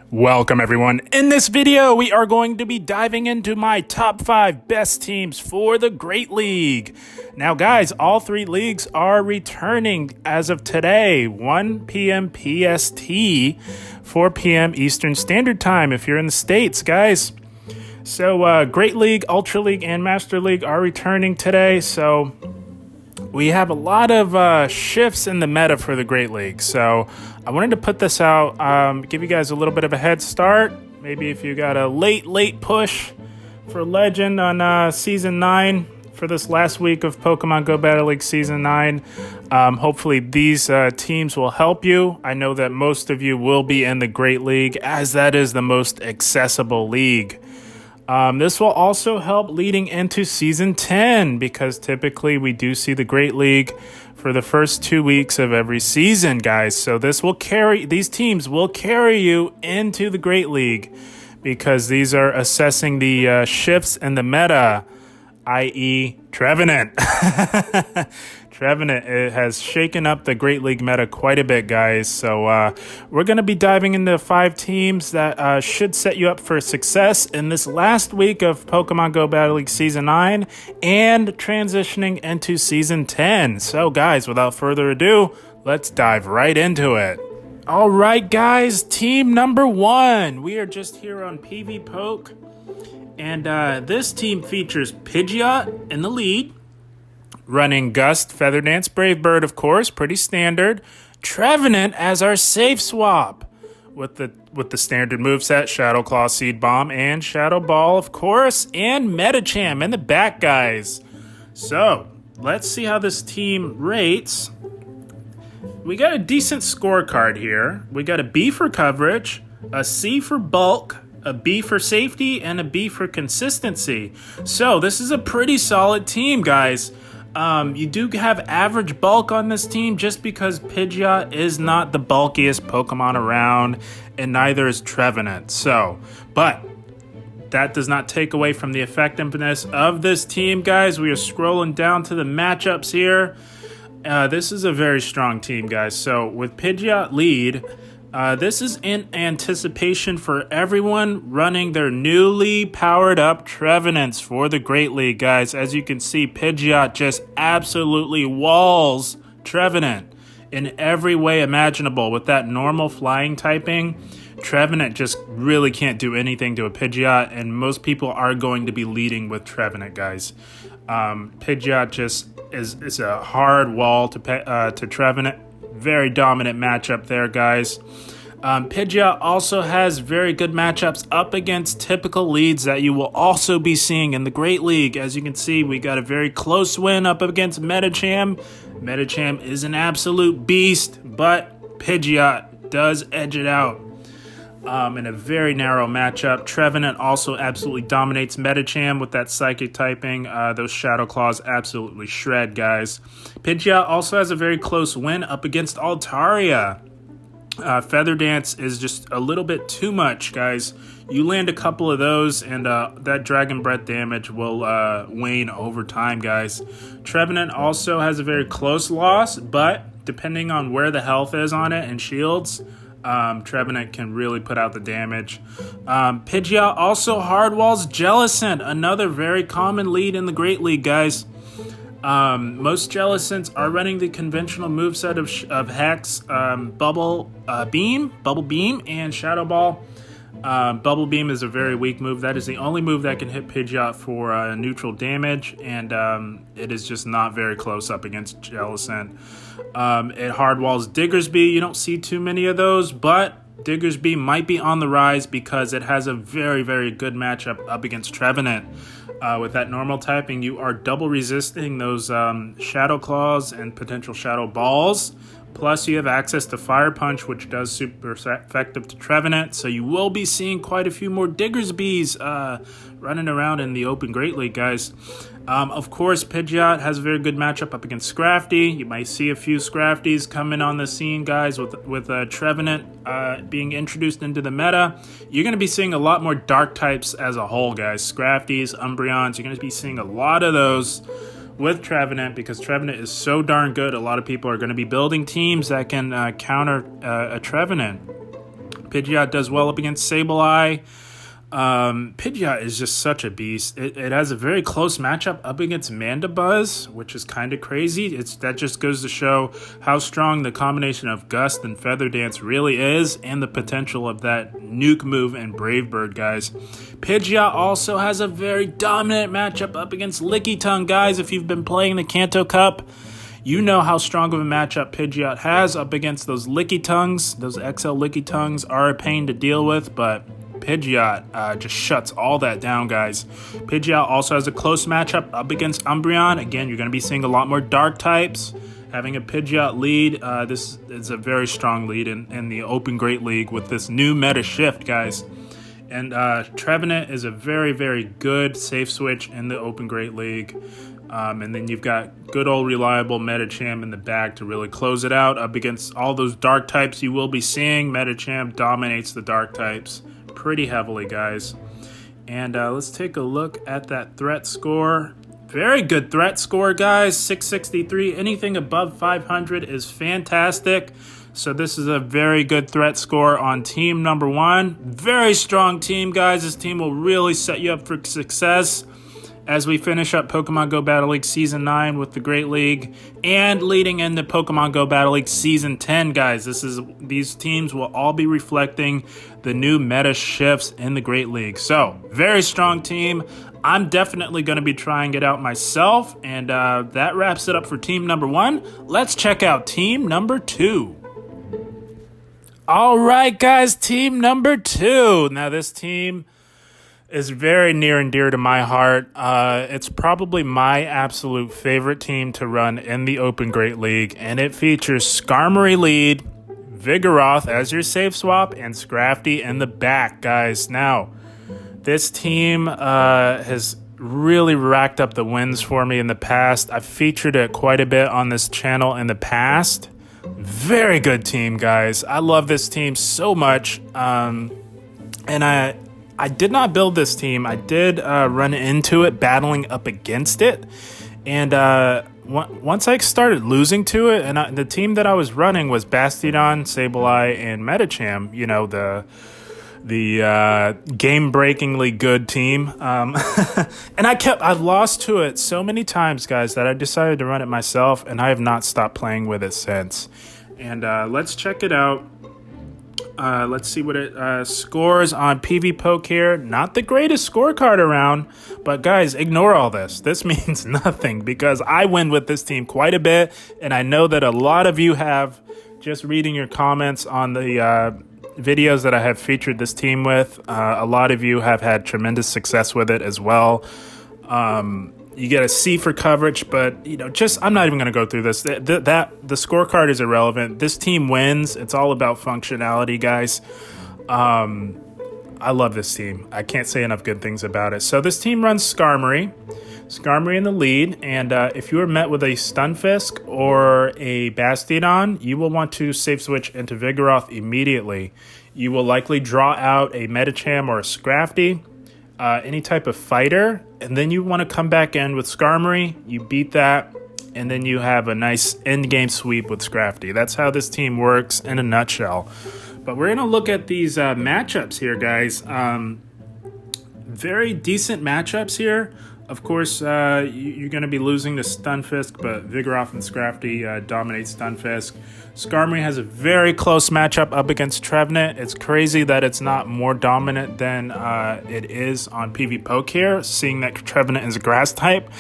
Welcome everyone. In this video, we are going to be diving into my top 5 best teams for the Great League. Now guys, all 3 leagues are returning as of today, 1 p.m. PST, 4 p.m. Eastern Standard Time if you're in the States, guys. So Great League, Ultra League, and Master League are returning today, so we have a lot of shifts in the meta for the Great League. So I wanted to put this out, give you guys a little bit of a head start. Maybe if you got a late push for Legend on Season 9 for this last week of Pokemon Go Battle League Season 9. Hopefully these teams will help you. I know that most of you will be in the Great League, as that is the most accessible league. This will also help leading into Season 10, because typically we do see the Great League for the first 2 weeks of every season, guys. So these teams will carry you into the Great League, because these are assessing the shifts in the meta, i.e. Trevenant. Trevenant, it has shaken up the Great League meta quite a bit, guys. So we're going to be diving into 5 teams that should set you up for success in this last week of Pokemon Go Battle League Season 9 and transitioning into Season 10. So guys, without further ado, let's dive right into it. All right, guys, team number 1. We are just here on PV Poke. And this team features Pidgeot in the lead, running Gust, Feather Dance, Brave Bird, of course, pretty standard. Trevenant as our safe swap with the standard moveset, Shadow Claw, Seed Bomb, and Shadow Ball, of course, and Medicham in the back, guys. So let's see how this team rates. We got a decent scorecard here. We got a B for coverage, a C for bulk, a B for safety, and a B for consistency. So this is a pretty solid team, guys. You do have average bulk on this team just because Pidgeot is not the bulkiest Pokemon around, and neither is Trevenant. But that does not take away from the effectiveness of this team, guys. We are scrolling down to the matchups here. This is a very strong team, guys. So with Pidgeot lead, this is in anticipation for everyone running their newly powered up Trevenants for the Great League, guys. As you can see, Pidgeot just absolutely walls Trevenant in every way imaginable. With that normal flying typing, Trevenant just really can't do anything to a Pidgeot, and most people are going to be leading with Trevenant, guys. Pidgeot just is a hard wall to Trevenant. Very dominant matchup there, guys. Pidgeot also has very good matchups up against typical leads that you will also be seeing in the Great League. As you can see, we got a very close win up against Medicham. Medicham is an absolute beast, but Pidgeot does edge it out in a very narrow matchup. Trevenant also absolutely dominates Medicham with that psychic typing. Those Shadow Claws absolutely shred, guys. Pidgeot also has a very close win up against Altaria. Feather Dance is just a little bit too much, guys. You land a couple of those, and that Dragon Breath damage will wane over time, guys. Trevenant also has a very close loss, but depending on where the health is on it and shields, Trevenant can really put out the damage. Pidgeot also hardwalls Jellicent, another very common lead in the Great League, guys. Most Jellicents are running the conventional moveset of Hex, Bubble Beam, and Shadow Ball. Bubble Beam is a very weak move. That is the only move that can hit Pidgeot for neutral damage, and it is just not very close up against Jellicent. It hardwalls Diggersby. You don't see too many of those, but Diggersby might be on the rise because it has a very, very good matchup up against Trevenant. With that normal typing, you are double resisting those Shadow Claws and potential Shadow Balls. Plus, you have access to Fire Punch, which does super effective to Trevenant. So you will be seeing quite a few more Diggersbys running around in the open Great League, guys. Of course, Pidgeot has a very good matchup up against Scrafty. You might see a few Scrafties coming on the scene, guys, with Trevenant being introduced into the meta. You're going to be seeing a lot more Dark types as a whole, guys. Scrafties, Umbreons, you're going to be seeing a lot of those with Trevenant, because Trevenant is so darn good. A lot of people are going to be building teams that can counter a Trevenant. Pidgeot does well up against Sableye. Pidgeot is just such a beast. It has a very close matchup up against Mandibuzz, which is kind of crazy. That just goes to show how strong the combination of Gust and Feather Dance really is, and the potential of that Nuke move and Brave Bird, guys. Pidgeot also has a very dominant matchup up against Licky Tongue, guys. If you've been playing the Kanto Cup, you know how strong of a matchup Pidgeot has up against those Licky Tongues. Those XL Licky Tongues are a pain to deal with, but Pidgeot just shuts all that down, guys. Pidgeot also has a close matchup up against Umbreon. Again, you're going to be seeing a lot more dark types. Having a Pidgeot lead, this is a very strong lead in the Open Great League with this new meta shift, guys. And Trevenant is a very, very good safe switch in the Open Great League. And then you've got good old reliable Medicham in the back to really close it out up against all those dark types you will be seeing. Medicham dominates the dark types pretty heavily, guys. And let's take a look at that threat score. Very good threat score, guys. 663. Anything above 500 is fantastic. So this is a very good threat score on team number 1. Very strong team, guys. This team will really set you up for success as we finish up Pokemon Go Battle League Season 9 with the Great League and leading into Pokemon Go Battle League Season 10, guys. These teams will all be reflecting the new meta shifts in the Great League. So, very strong team. I'm definitely going to be trying it out myself, and that wraps it up for team number 1. Let's check out team number 2. All right, guys, team number 2. Now, this team is very near and dear to my heart. It's probably my absolute favorite team to run in the Open Great League, and it features Skarmory lead, Vigoroth as your safe swap, and Scrafty in the back, guys. Now, this team has really racked up the wins for me in the past. I've featured it quite a bit on this channel in the past. Very good team, guys. I love this team so much, and I did not build this team. I did run into it, battling up against it. And once I started losing to it, and the team that I was running was Bastion, Sableye, and Medicham, you know, the game-breakingly good team. And I've lost to it so many times, guys, that I decided to run it myself, and I have not stopped playing with it since. And let's check it out. Let's see what it scores on PvPoke here. Not the greatest scorecard around, but guys, ignore all this. This means nothing because I win with this team quite a bit, and I know that a lot of you have. Just reading your comments on the videos that I have featured this team with, a lot of you have had tremendous success with it as well. You get a C for coverage, but I'm not even going to go through this. The scorecard is irrelevant. This team wins. It's all about functionality, guys. I love this team. I can't say enough good things about it. So this team runs Skarmory in the lead, and if you are met with a Stunfisk or a Bastion, you will want to safe switch into Vigoroth immediately. You will likely draw out a Medicham or a Scrafty, any type of fighter, and then you want to come back in with Skarmory. You beat that, and then you have a nice end-game sweep with Scrafty. That's how this team works in a nutshell. But we're going to look at these matchups here, guys. Very decent matchups here. Of course, you're going to be losing to Stunfisk, but Vigoroth and Scrafty dominate Stunfisk. Skarmory has a very close matchup up against Trevenant. It's crazy that it's not more dominant than it is on PvPoke here, seeing that Trevenant is a grass type.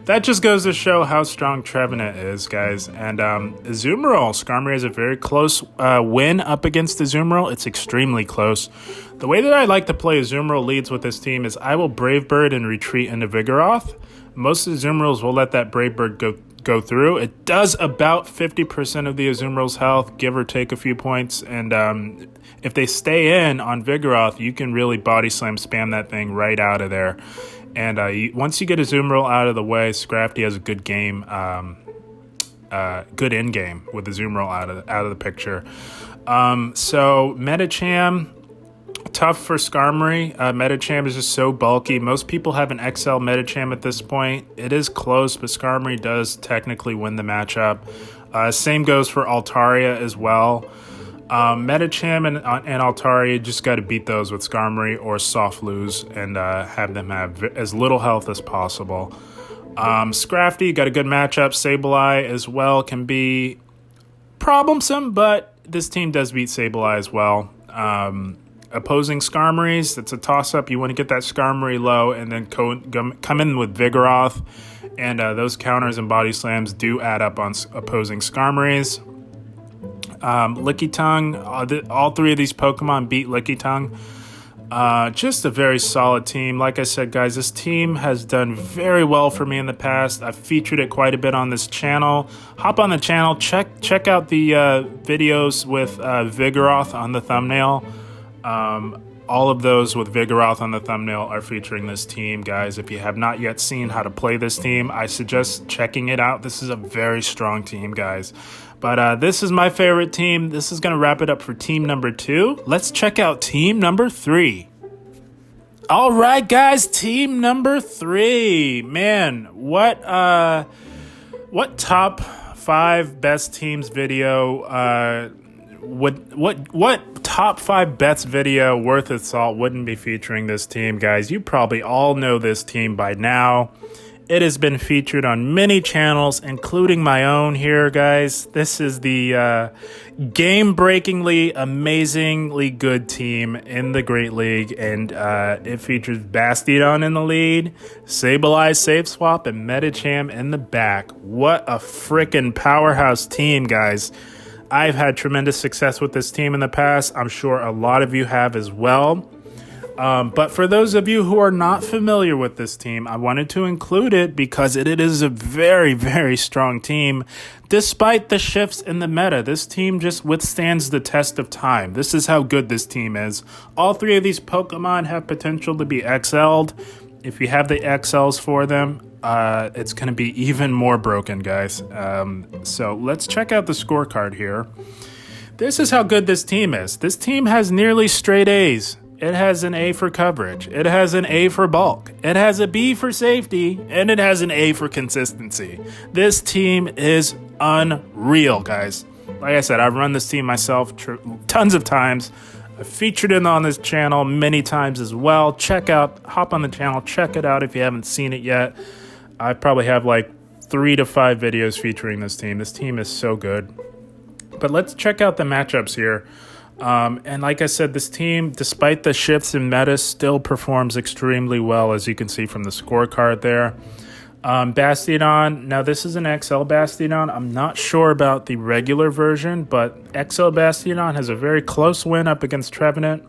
That just goes to show how strong Trevenant is, guys. And Azumarill, Skarmory has a very close win up against Azumarill. It's extremely close. The way that I like to play Azumarill leads with this team is I will Brave Bird and retreat into Vigoroth. Most Azumarills will let that Brave Bird go through. It does about 50% of the Azumarill's health, give or take a few points. And if they stay in on Vigoroth, you can really body slam spam that thing right out of there. And once you get Azumarill out of the way, Scrafty has a good game, good end game with Azumarill out of the picture. So Medicham, tough for Skarmory. Medicham is just so bulky. Most people have an XL Medicham at this point. It is close, but Skarmory does technically win the matchup. Same goes for Altaria as well. Medicham and Altari, just got to beat those with Skarmory or soft lose and have them have as little health as possible. Scrafty, got a good matchup. Sableye as well can be problemsome, but this team does beat Sableye as well. Opposing Skarmories, it's a toss-up. You want to get that Skarmory low and then come in with Vigoroth, and those counters and body slams do add up on opposing Skarmories. Lickitung, all three of these Pokemon beat Lickitung. Just a very solid team. Like I said, guys, this team has done very well for me in the past. I've featured it quite a bit on this channel. Hop on the channel, check out the videos with Vigoroth on the thumbnail. All of those with Vigoroth on the thumbnail are featuring this team, guys. If you have not yet seen how to play this team, I suggest checking it out. This is a very strong team, guys. But this is my favorite team. This is going to wrap it up for team number 2. Let's check out team number 3. All right, guys, team number 3. Man, what top 5 best teams video what top 5 bets video worth its salt wouldn't be featuring this team, guys? You probably all know this team by now. It has been featured on many channels, including my own here, guys. This is the game-breakingly, amazingly good team in the Great League, and it features Bastion in the lead, Sableye, Safe Swap, and Medicham in the back. What a freaking powerhouse team, guys. I've had tremendous success with this team in the past. I'm sure a lot of you have as well. But for those of you who are not familiar with this team, I wanted to include it because it is a very, very strong team. Despite the shifts in the meta, this team just withstands the test of time. This is how good this team is. All 3 of these Pokemon have potential to be XL'd. If you have the XLs for them, it's going to be even more broken, guys. So let's check out the scorecard here. This is how good this team is. This team has nearly straight A's. It has an A for coverage. It has an A for bulk. It has a B for safety. And it has an A for consistency. This team is unreal, guys. Like I said, I've run this team myself tons of times. I've featured it on this channel many times as well. Hop on the channel, check it out if you haven't seen it yet. I probably have like 3 to 5 videos featuring this team. This team is so good. But let's check out the matchups here. And like I said, this team, despite the shifts in meta, still performs extremely well, as you can see from the scorecard there. Bastion, now this is an XL Bastion. I'm not sure about the regular version, but XL Bastion has a very close win up against Trevenant.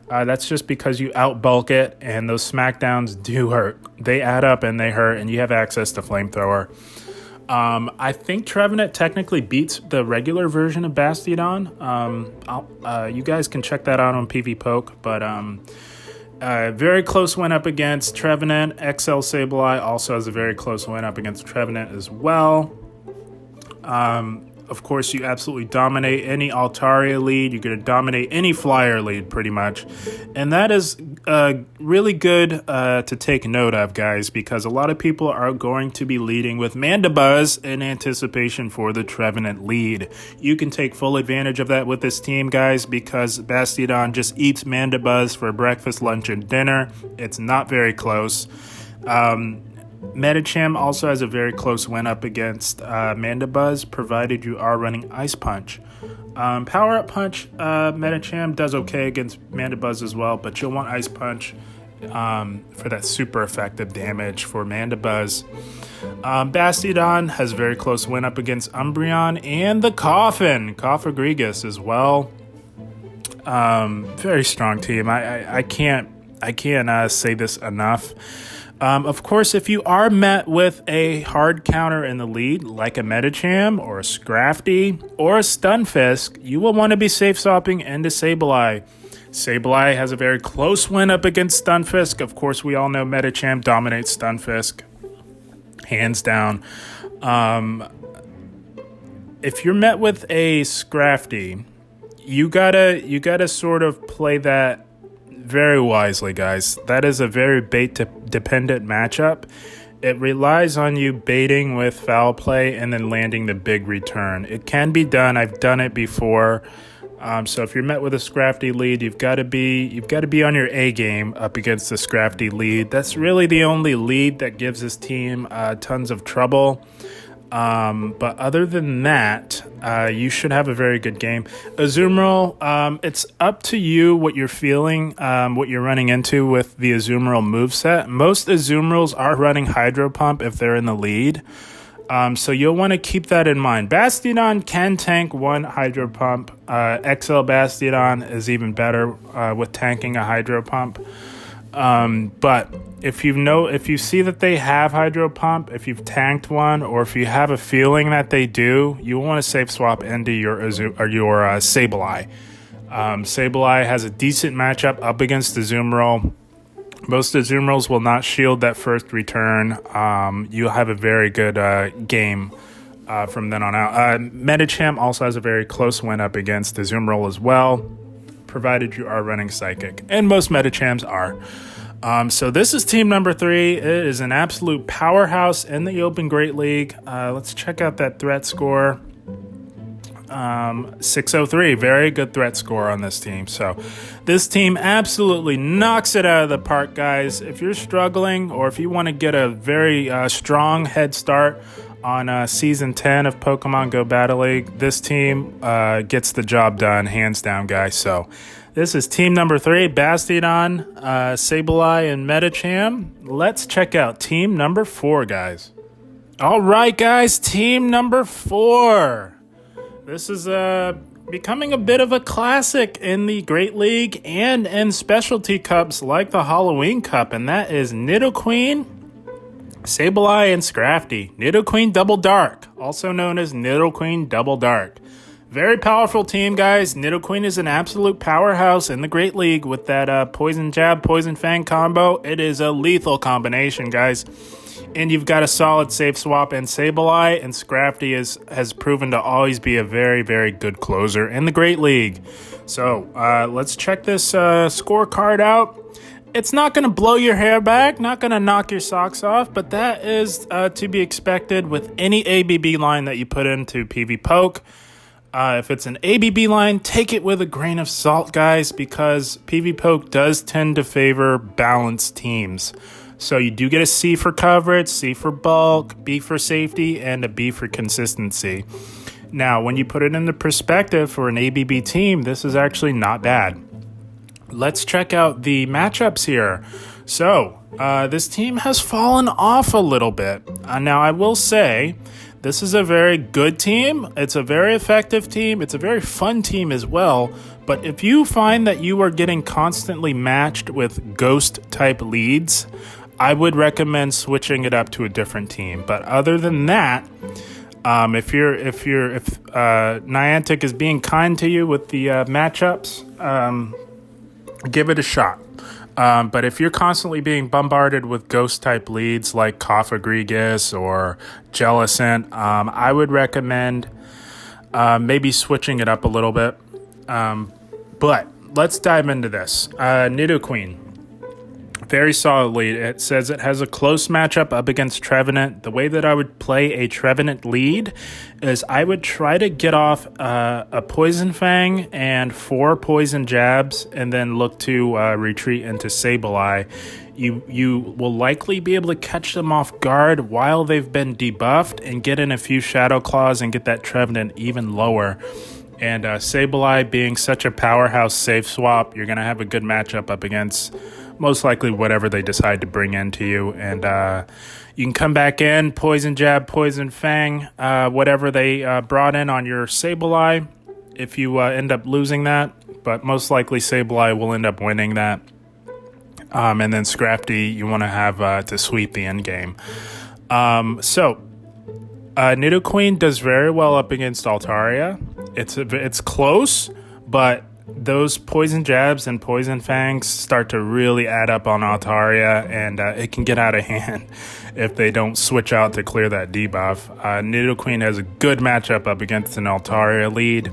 That's just because you outbulk it, and those smackdowns do hurt. They add up and they hurt, and you have access to Flamethrower. I think Trevenant technically beats the regular version of Bastion. You guys can check that out on PvPoke, but very close win up against Trevenant. XL Sableye also has a very close win up against Trevenant as well. Of course, you absolutely dominate any Altaria lead. You're going to dominate any Flyer lead pretty much. And that is really good to take note of, guys, because a lot of people are going to be leading with Mandibuzz in anticipation for the Trevenant lead. You can take full advantage of that with this team, guys, because Bastion just eats Mandibuzz for breakfast, lunch, and dinner. It's not very close. Medicham also has a very close win up against Mandibuzz, provided you are running Ice Punch. Power Up Punch, Medicham does okay against Mandibuzz as well, but you'll want Ice Punch for that super effective damage for Mandibuzz. Bastion has a very close win up against Umbreon and the Coffagrigus as well. Very strong team. I can't say this enough. Of course, if you are met with a hard counter in the lead, like a Medicham or a Scrafty or a Stunfisk, you will want to be safe swapping into Sableye. Sableye has a very close win up against Stunfisk. Of course, we all know Medicham dominates Stunfisk, hands down. If you're met with a Scrafty, you gotta sort of play that very wisely, guys. That is a very bait-dependent matchup. It relies on you baiting with foul play and then landing the big return. It can be done. I've done it before. So if you're met with a Scrafty lead, you've got to be on your A game up against the Scrafty lead. That's really the only lead that gives this team tons of trouble. But other than that, you should have a very good game. Azumarill, it's up to you what you're feeling, what you're running into with the Azumarill moveset. Most Azumarils are running Hydro Pump if they're in the lead. So you'll want to keep that in mind. Bastion can tank one Hydro Pump. XL Bastion is even better with tanking a Hydro Pump. But if you see that they have Hydro Pump, if you've tanked one, or if you have a feeling that they do, you want to safe swap into your Sableye. Sableye has a decent matchup up against the Azumarill. Most Azumarils will not shield that first return. You'll have a very good game from then on out. Medicham also has a very close win up against Azumarill as well, provided you are running Psychic. And most Medichams are. So this is team number 3. It is an absolute powerhouse in the Open Great League. Let's check out that threat score. 603, very good threat score on this team. So this team absolutely knocks it out of the park, guys. If you're struggling, or if you want to get a very strong head start on season 10 of Pokemon Go Battle League, this team gets the job done, hands down, guys. So this is team number 3, Bastion, Sableye, and Medicham. Let's check out team number 4, guys. All right, guys, team number 4. This is becoming a bit of a classic in the Great League and in specialty cups like the Halloween Cup, and that is Nidoqueen, Sableye, and Scrafty. Nidoqueen Double Dark, also known as Nidoqueen Double Dark. Very powerful team, guys. Nidoqueen is an absolute powerhouse in the Great League with that Poison Jab, Poison Fang combo. It is a lethal combination, guys. And you've got a solid safe swap in Sableye, and Scrafty has proven to always be a very, very good closer in the Great League. So let's check this scorecard out. It's not going to blow your hair back, not going to knock your socks off, but that is to be expected with any ABB line that you put into PV Poke. If it's an ABB line, take it with a grain of salt, guys, because PV Poke does tend to favor balanced teams. So you do get a C for coverage, C for bulk, B for safety, and a B for consistency. Now, when you put it into perspective for an ABB team, this is actually not bad. Let's check out the matchups here. So, this team has fallen off a little bit. Now, I will say, this is a very good team. It's a very effective team. It's a very fun team as well. But if you find that you are getting constantly matched with ghost-type leads, I would recommend switching it up to a different team. But other than that, if Niantic is being kind to you with the matchups, give it a shot. But if you're constantly being bombarded with ghost-type leads like Cofagrigus or Jellicent, I would recommend maybe switching it up a little bit. But let's dive into this. Nidoqueen. Very solid lead. It says it has a close matchup up against Trevenant. The way that I would play a Trevenant lead is I would try to get off a Poison Fang and 4 Poison Jabs and then look to retreat into Sableye. You will likely be able to catch them off guard while they've been debuffed and get in a few Shadow Claws and get that Trevenant even lower. And Sableye being such a powerhouse safe swap, you're going to have a good matchup up against most likely whatever they decide to bring into you. And you can come back in, Poison Jab, Poison Fang, whatever they brought in on your Sableye if you end up losing that. But most likely Sableye will end up winning that. And then Scrafty, you want to have to sweep the end game. Nidoqueen does very well up against Altaria. It's close, but those Poison Jabs and Poison Fangs start to really add up on Altaria, and it can get out of hand if they don't switch out to clear that debuff. Nidoqueen has a good matchup up against an Altaria lead.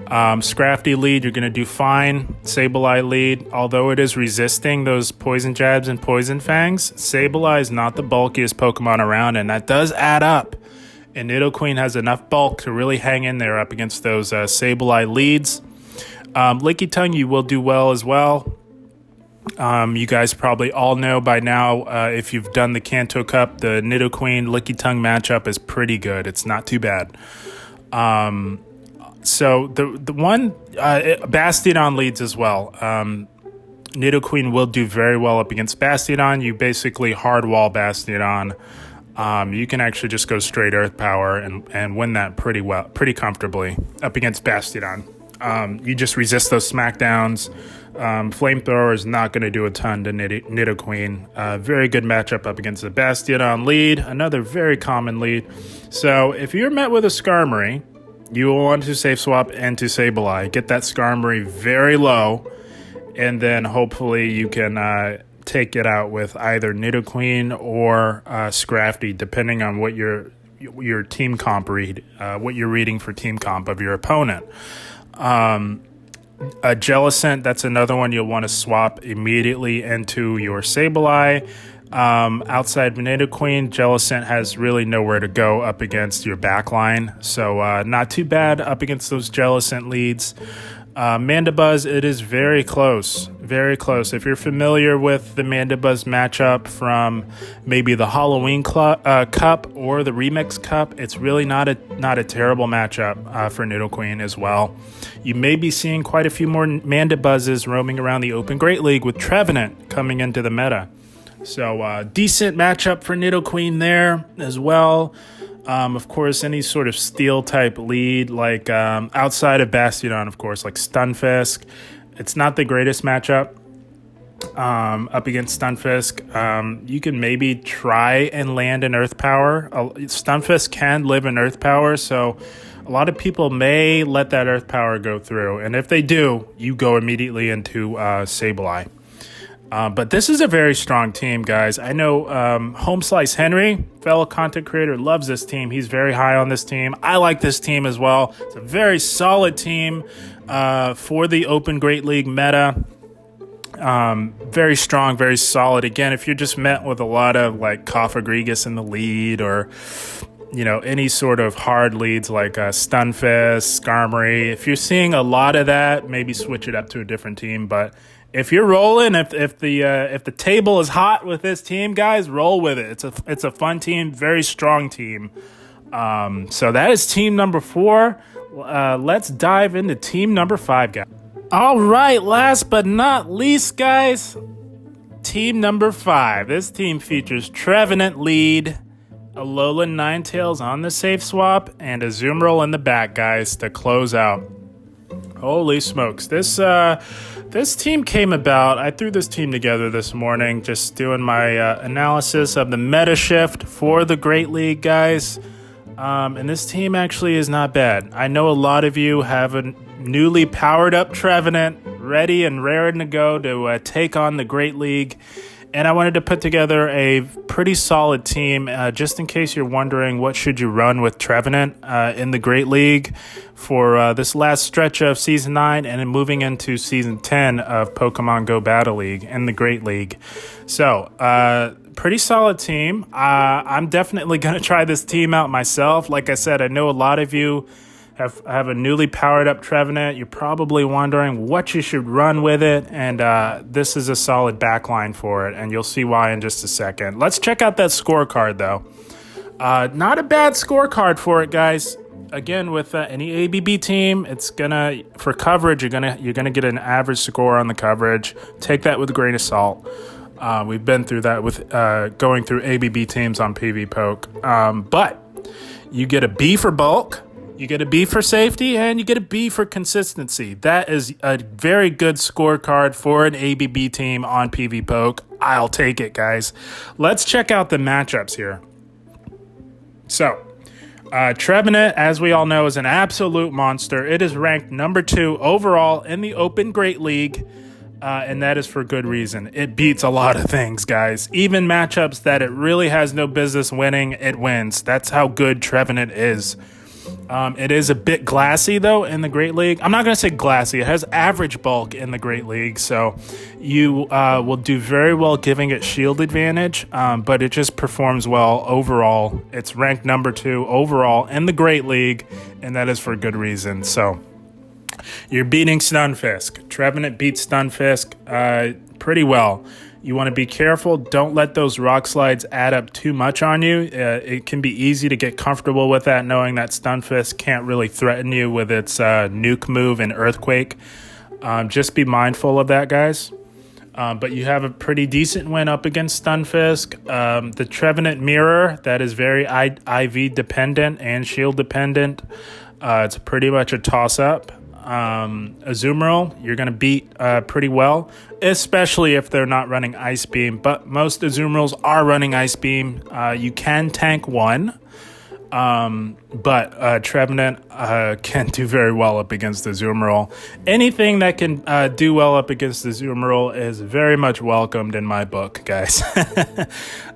Scrafty lead, you're going to do fine. Sableye lead, although it is resisting those Poison Jabs and Poison Fangs, Sableye is not the bulkiest Pokemon around, and that does add up. And Nidoqueen has enough bulk to really hang in there up against those Sableye leads. Licky Tongue, you will do well as well. You guys probably all know by now, if you've done the Kanto Cup, the Nidoqueen Licky Tongue matchup is pretty good. It's not too bad. So the one Bastion leads as well. Nidoqueen will do very well up against Bastion. You basically hard wall Bastion. You can actually just go straight Earth Power and win that pretty comfortably up against Bastion. You just resist those smackdowns. Flamethrower is not going to do a ton to Nidoqueen. Very good matchup up against the Bastion lead, another very common lead. So if you're met with a Skarmory, you will want to safe swap into Sableye. Get that Skarmory very low, and then hopefully you can take it out with either Nidoqueen or Scrafty, depending on what your team comp read, what you're reading for team comp of your opponent. A Jellicent, that's another one you'll want to swap immediately into your Sableye. Outside of Nidoqueen, Jellicent has really nowhere to go up against your backline, so not too bad up against those Jellicent leads. Mandibuzz, it is very close, very close. If you're familiar with the Mandibuzz matchup from maybe the Halloween Cup or the Remix Cup, it's really not a terrible matchup for Nidoqueen as well. You may be seeing quite a few more Mandibuzzes roaming around the Open Great League with Trevenant coming into the meta. So decent matchup for Nidoqueen there as well. Of course, any sort of steel type lead, like outside of Bastion, of course, like Stunfisk. It's not the greatest matchup up against Stunfisk. You can maybe try and land an Earth Power. Stunfisk can live in Earth Power, so a lot of people may let that Earth Power go through. And if they do, you go immediately into Sableye. But this is a very strong team, guys. I know Home Slice Henry, fellow content creator, loves this team. He's very high on this team. I like this team as well. It's a very solid team for the Open Great League meta. Very strong, very solid. Again, if you're just met with a lot of like Cofagrigus in the lead, or any sort of hard leads like Stunfisk, Skarmory, if you're seeing a lot of that, maybe switch it up to a different team. But if you're rolling, if the table is hot with this team, guys, roll with it. It's a fun team, very strong team. So that is team number 4. Let's dive into team number 5, guys. All right, last but not least, guys, team number 5. This team features Trevenant lead, Alolan Ninetales on the safe swap, and a Azumarill in the back, guys, to close out. Holy smokes. This team came about. I threw this team together this morning, just doing my analysis of the meta shift for the Great League, guys. And this team actually is not bad. I know a lot of you have a newly powered up Trevenant ready and raring to go to take on the Great League. And I wanted to put together a pretty solid team, just in case you're wondering what should you run with Trevenant in the Great League for this last stretch of Season 9 and then moving into Season 10 of Pokemon Go Battle League and the Great League. So, pretty solid team. I'm definitely going to try this team out myself. Like I said, I know a lot of you have a newly powered up Trevenant. You're probably wondering what you should run with it, and this is a solid backline for it, and you'll see why in just a second. Let's check out that scorecard, though. Not a bad scorecard for it, guys. Again, with any ABB team, it's gonna, for coverage, you're gonna get an average score on the coverage. Take that with a grain of salt. We've been through that with going through ABB teams on PV Poke. But you get a B for bulk. You get a B for safety, and you get a B for consistency. That is a very good scorecard for an ABB team on PV Poke. I'll take it, guys. Let's check out the matchups here. So, Trevenant, as we all know, is an absolute monster. It is ranked number 2 overall in the Open Great League, and that is for good reason. It beats a lot of things, guys. Even matchups that it really has no business winning, it wins. That's how good Trevenant is. It is a bit glassy, though, in the Great League. I'm not going to say glassy. It has average bulk in the Great League, so you will do very well giving it shield advantage, but it just performs well overall. It's ranked number 2 overall in the Great League, and that is for good reason. So You're beating Stunfisk. Trevenant beats Stunfisk pretty well. You want to be careful. Don't let those rock slides add up too much on you. It can be easy to get comfortable with that, knowing that Stunfisk can't really threaten you with its nuke move and Earthquake. Just be mindful of that, guys. But you have a pretty decent win up against Stunfisk. The Trevenant Mirror, that is very IV dependent and shield dependent. It's pretty much a toss-up. Azumarill, you're going to beat pretty well, especially if they're not running Ice Beam. But most Azumarills are running Ice Beam. You can tank one. But Trevenant can do very well up against the Azumarill. Anything that can do well up against the Azumarill is very much welcomed in my book, guys.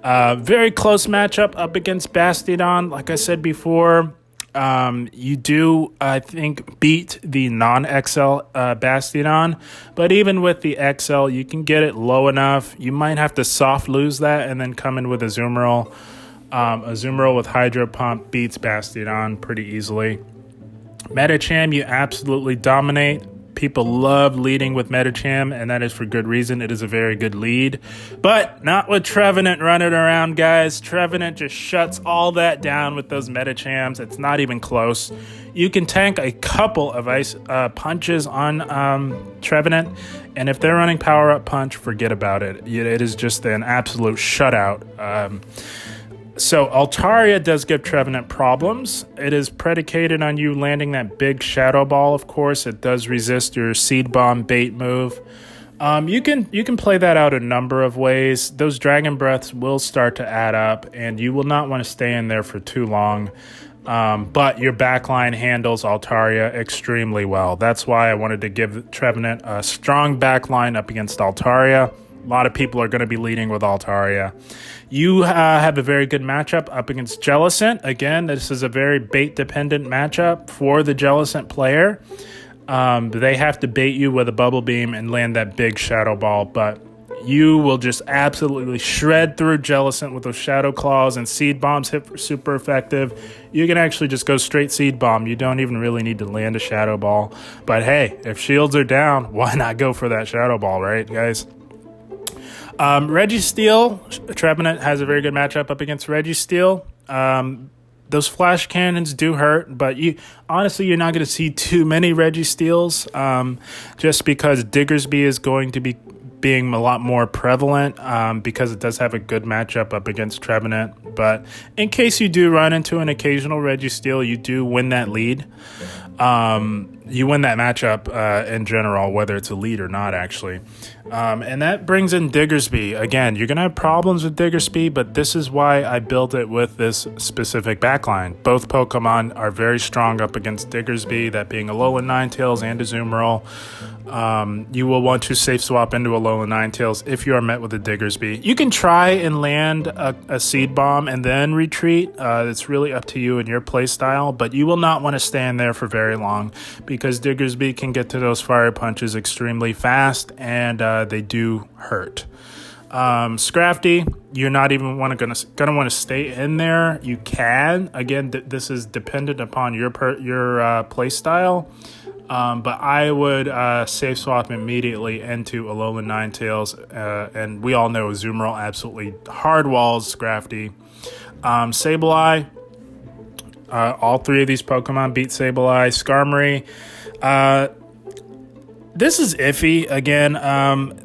Very close matchup up against Bastion. Like I said before, you do, I think, beat the non-XL Bastion. But even with the XL, you can get it low enough. You might have to soft lose that and then come in with Azumarill. Azumarill with Hydro Pump beats Bastion pretty easily. Medicham, you absolutely dominate. People love leading with Medicham, and that is for good reason. It is a very good lead. But not with Trevenant running around, guys. Trevenant just shuts all that down with those Medichams. It's not even close. You can tank a couple of ice punches on Trevenant, and if they're running Power Up Punch, forget about it. It is just an absolute shutout. So Altaria does give Trevenant problems. It is predicated on you landing that big Shadow Ball, of course. It does resist your Seed Bomb bait move. You can play that out a number of ways. Those Dragon Breaths will start to add up, and you will not want to stay in there for too long. But your backline handles Altaria extremely well. That's why I wanted to give Trevenant a strong backline up against Altaria. A lot of people are going to be leading with Altaria. You have a very good matchup up against Jellicent. Again, this is a very bait-dependent matchup for the Jellicent player. They have to bait you with a Bubble Beam and land that big Shadow Ball, but you will just absolutely shred through Jellicent with those Shadow Claws, and Seed Bombs hit super effective. You can actually just go straight Seed Bomb. You don't even really need to land a Shadow Ball. But hey, if shields are down, why not go for that Shadow Ball, right, guys? Registeel, Trevenant has a very good matchup up against Registeel. Those flash cannons do hurt, but honestly, you're not going to see too many Registeels, just because Diggersby is going to be being a lot more prevalent, because it does have a good matchup up against Trevenant. But in case you do run into an occasional Registeel, you do win that lead. You win that matchup in general, whether it's a lead or not, actually. And that brings in Diggersby. Again, you're going to have problems with Diggersby, but this is why I built it with this specific backline. Both Pokemon are very strong up against Diggersby, that being Alolan Ninetales and Azumarill. You will want to safe swap into Alolan Ninetales if you are met with a Diggersby. You can try and land a Seed Bomb and then retreat. It's really up to you and your play style, but you will not want to stand there for very long because Diggersby can get to those Fire Punches extremely fast, and they do hurt. Scrafty, you're not even gonna want to stay in there. You can. Again, this is dependent upon your play style. But I would safe swap immediately into Alolan Ninetales, and we all know Azumarill absolutely hard walls Scrafty. Sableye, all three of these Pokemon beat Sableye. Skarmory, this is iffy. Again,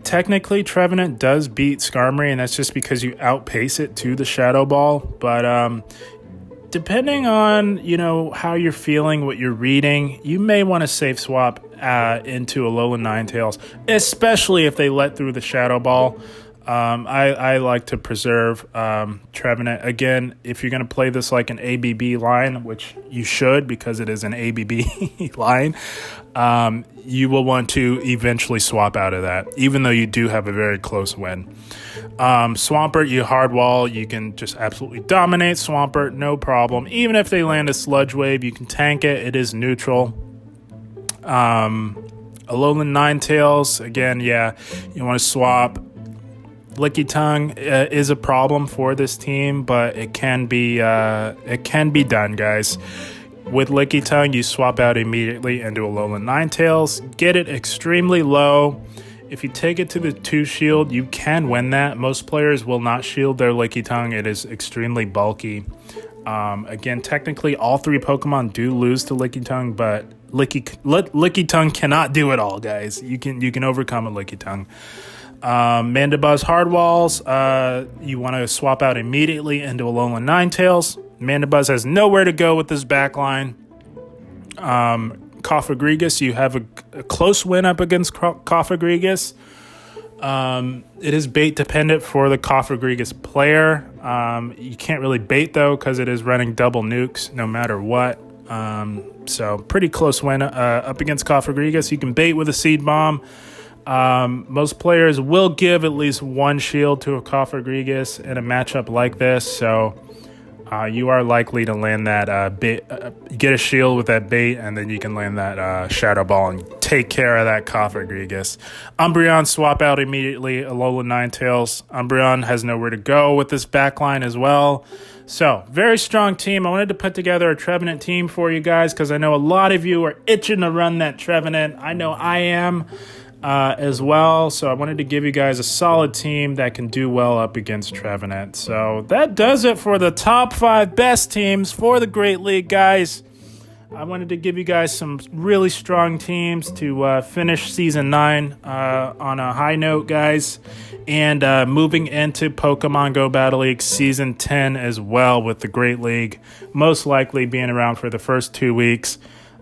technically Trevenant does beat Skarmory, and that's just because you outpace it to the Shadow Ball, but depending on, how you're feeling, what you're reading, you may want to safe swap into Alolan Ninetales, especially if they let through the Shadow Ball. I like to preserve Trevenant. Again, if you're going to play this like an ABB line, which you should because it is an ABB line, you will want to eventually swap out of that, even though you do have a very close win. Swampert, you hard wall, you can just absolutely dominate Swampert, no problem. Even if they land a Sludge Wave, you can tank it. It is neutral. Alolan Ninetales, again, you want to swap. Licky Tongue is a problem for this team, but it can be done, guys. With Lickitung, you swap out immediately into Alolan Ninetales, get it extremely low. If you take it to the 2 shield, you can win that. Most players will not shield their Lickitung. It is extremely bulky. Again, technically, all 3 Pokemon do lose to Lickitung, but Lickitung cannot do it all, guys. You can overcome a Lickitung. Mandibuzz Hardwalls, you want to swap out immediately into Alolan Ninetales. Mandibuzz has nowhere to go with this backline. Cofagrigus, you have a close win up against Cofagrigus. It is bait dependent for the Cofagrigus player. You can't really bait though because it is running double nukes no matter what. So pretty close win up against Cofagrigus. You can bait with a Seed Bomb. Most players will give at least 1 shield to a Cofagrigus in a matchup like this, so you are likely to land that bait, get a shield with that bait, and then you can land that Shadow Ball and take care of that Cofagrigus. Umbreon, swap out immediately, Alolan Ninetales. Umbreon has nowhere to go with this backline as well. So, very strong team. I wanted to put together a Trevenant team for you guys because I know a lot of you are itching to run that Trevenant. I know I am. As well, so I wanted to give you guys a solid team that can do well up against Trevenant. So that does it for the top 5 best teams for the Great League, guys. I wanted to give you guys some really strong teams to finish Season 9 on a high note, guys. And moving into Pokemon Go Battle League Season 10 as well, with the Great League most likely being around for the first 2 weeks.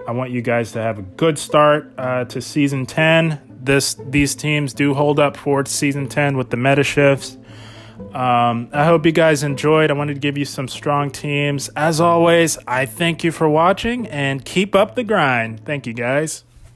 I want you guys to have a good start to Season 10. These teams do hold up for Season 10 with the meta shifts. I hope you guys enjoyed. I wanted to give you some strong teams. As always, I thank you for watching and keep up the grind. Thank you, guys.